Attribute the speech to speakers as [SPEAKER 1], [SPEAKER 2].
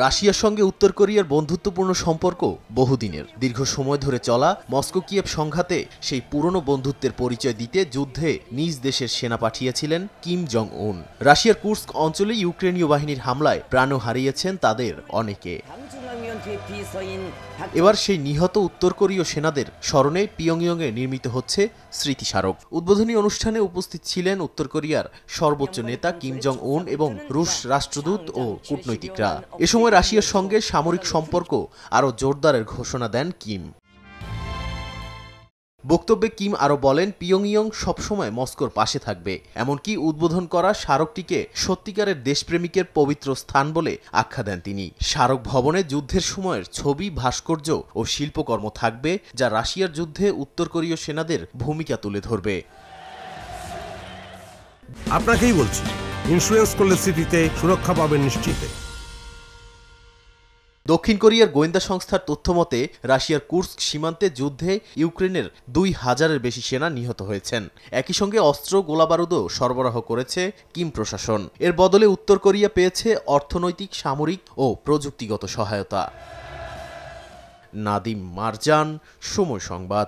[SPEAKER 1] রাশিয়ার সঙ্গে উত্তর কোরিয়ার বন্ধুত্বপূর্ণ সম্পর্ক বহুদিনের। দীর্ঘ সময় ধরে চলা মস্কো কিয়েভ সংঘাতে সেই পুরনো বন্ধুত্বের পরিচয় দিতে যুদ্ধে নিজ দেশের সেনা পাঠিয়েছিলেন কিম জং উন। রাশিয়ার কুর্স্ক অঞ্চলে ইউক্রেনীয় বাহিনীর হামলায় প্রাণও হারিয়েছেন তাদের অনেকে। এবার সেই নিহত উত্তর কোরীয় সেনাদের স্মরণে পিয়ংইয়ংয়ে নির্মিত হচ্ছে স্মৃতিস্মারক। উদ্বোধনী অনুষ্ঠানে উপস্থিত ছিলেন উত্তর কোরিয়ার সর্বোচ্চ নেতা কিম জং উন এবং রুশ রাষ্ট্রদূত ও কূটনৈতিকরা। এ সময় রাশিয়ার সঙ্গে সামরিক সম্পর্ক আরও জোরদারের ঘোষণা দেন কিম। বক্তব্যে কিম আরও বলেন, পিয়ংইয়ং সবসময় মস্কোর পাশে থাকবে, এমনকি উদ্বোধন করা স্মারকটিকে সত্যিকারের দেশপ্রেমিকের পবিত্র স্থান বলে আখ্যা দেন তিনি। স্মারক ভবনে যুদ্ধের সময়ের ছবি, ভাস্কর্য ও শিল্পকর্ম থাকবে, যা রাশিয়ার যুদ্ধে উত্তর কোরীয় সেনাদের ভূমিকা তুলে ধরবে।
[SPEAKER 2] আপনাকেই বলছি, ইন্স্যুরেন্স করলে সিটিতে সুরক্ষা পাবেন নিশ্চিত।
[SPEAKER 1] দক্ষিণ কোরিয়ার গোয়েন্দা সংস্থার তথ্যমতে রাশিয়ার কুর্স্ক সীমান্তে যুদ্ধে ইউক্রেনের 2000-এর বেশি সেনা নিহত হয়েছেন। একই সঙ্গে অস্ত্র, গোলাবারুদও সরবরাহ করেছে কিম প্রশাসন। এর বদলে উত্তর কোরিয়া পেয়েছে অর্থনৈতিক, সামরিক ও প্রযুক্তিগত সহায়তা। নাদিম মারজান, সময় সংবাদ।